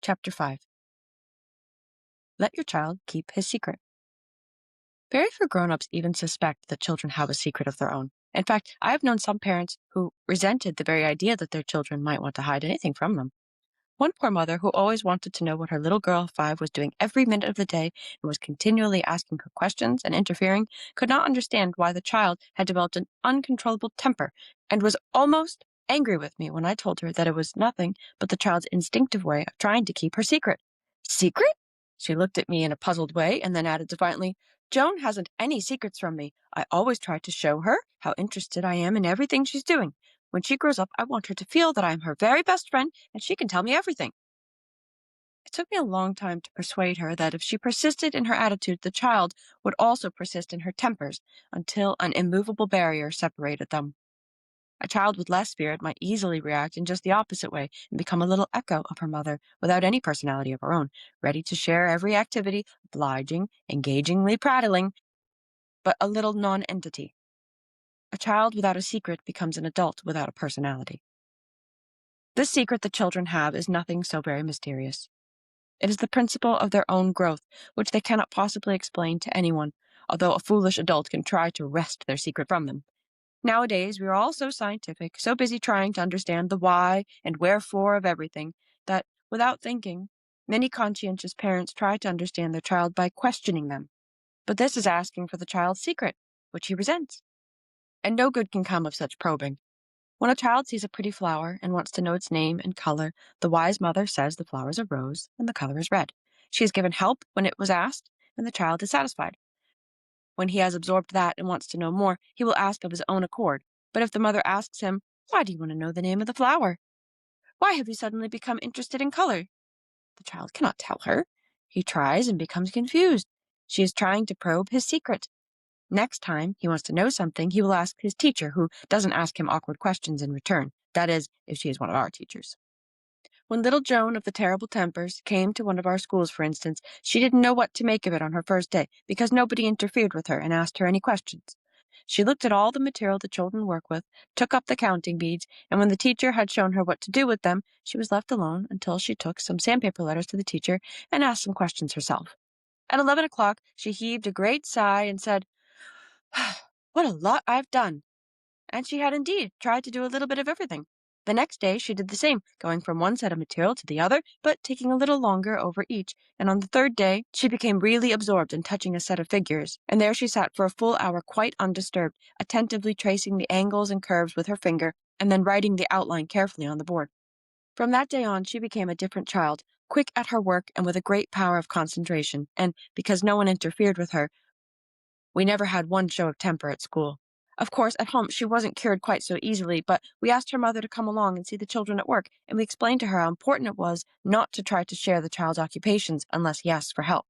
Chapter 5. Let your child keep his secret. Very few grown-ups even suspect that children have a secret of their own. In fact, I have known some parents who resented the very idea that their children might want to hide anything from them. One poor mother who always wanted to know what her little girl of 5 was doing every minute of the day and was continually asking her questions and interfering could not understand why the child had developed an uncontrollable temper and was almost angry with me when I told her that it was nothing but the child's instinctive way of trying to keep her secret. Secret? She looked at me in a puzzled way and then added defiantly, Joan hasn't any secrets from me. I always try to show her how interested I am in everything she's doing. When she grows up, I want her to feel that I am her very best friend and she can tell me everything. It took me a long time to persuade her that if she persisted in her attitude, the child would also persist in her tempers until an immovable barrier separated them. A child with less spirit might easily react in just the opposite way and become a little echo of her mother without any personality of her own, ready to share every activity, obliging, engagingly prattling, but a little non-entity. A child without a secret becomes an adult without a personality. This secret that children have is nothing so very mysterious. It is the principle of their own growth, which they cannot possibly explain to anyone, although a foolish adult can try to wrest their secret from them. Nowadays, we are all so scientific, so busy trying to understand the why and wherefore of everything, that, without thinking, many conscientious parents try to understand their child by questioning them. But this is asking for the child's secret, which he resents. And no good can come of such probing. When a child sees a pretty flower and wants to know its name and color, the wise mother says the flower is a rose and the color is red. She has given help when it was asked, and the child is satisfied. When he has absorbed that and wants to know more, he will ask of his own accord. But if the mother asks him, why do you want to know the name of the flower? Why have you suddenly become interested in color? The child cannot tell her. He tries and becomes confused. She is trying to probe his secret. Next time he wants to know something, he will ask his teacher, who doesn't ask him awkward questions in return. That is, if she is one of our teachers. When little Joan of the terrible tempers came to one of our schools, for instance, she didn't know what to make of it on her first day, because nobody interfered with her and asked her any questions. She looked at all the material the children work with, took up the counting beads, and when the teacher had shown her what to do with them, she was left alone until she took some sandpaper letters to the teacher and asked some questions herself. At 11 o'clock, she heaved a great sigh and said, what a lot I've done! And she had indeed tried to do a little bit of everything. The next day she did the same, going from one set of material to the other, but taking a little longer over each, and on the third day she became really absorbed in touching a set of figures, and there she sat for a full hour quite undisturbed, attentively tracing the angles and curves with her finger, and then writing the outline carefully on the board. From that day on she became a different child, quick at her work and with a great power of concentration, and, because no one interfered with her, we never had one show of temper at school. Of course, at home she wasn't cured quite so easily, but we asked her mother to come along and see the children at work, and we explained to her how important it was not to try to share the child's occupations unless he asked for help.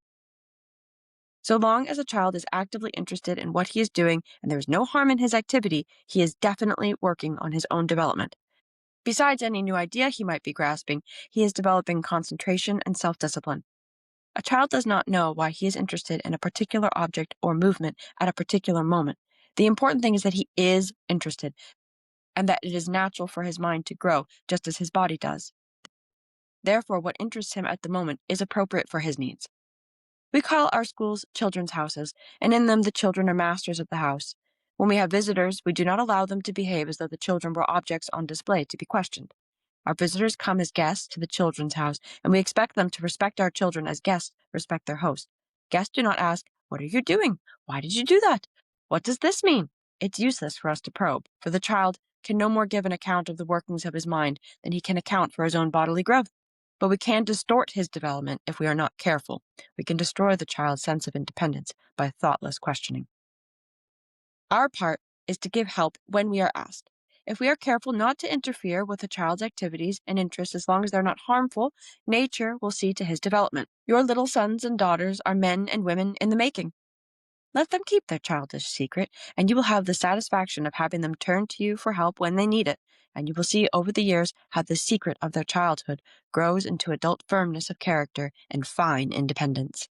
So long as a child is actively interested in what he is doing and there is no harm in his activity, he is definitely working on his own development. Besides any new idea he might be grasping, he is developing concentration and self-discipline. A child does not know why he is interested in a particular object or movement at a particular moment. The important thing is that he is interested, and that it is natural for his mind to grow, just as his body does. Therefore, what interests him at the moment is appropriate for his needs. We call our schools children's houses, and in them the children are masters of the house. When we have visitors, we do not allow them to behave as though the children were objects on display to be questioned. Our visitors come as guests to the children's house, and we expect them to respect our children as guests respect their host. Guests do not ask, what are you doing? Why did you do that? What does this mean? It's useless for us to probe, for the child can no more give an account of the workings of his mind than he can account for his own bodily growth. But we can distort his development if we are not careful. We can destroy the child's sense of independence by thoughtless questioning. Our part is to give help when we are asked. If we are careful not to interfere with a child's activities and interests as long as they're not harmful, nature will see to his development. Your little sons and daughters are men and women in the making. Let them keep their childish secret, and you will have the satisfaction of having them turn to you for help when they need it, and you will see over the years how the secret of their childhood grows into adult firmness of character and fine independence.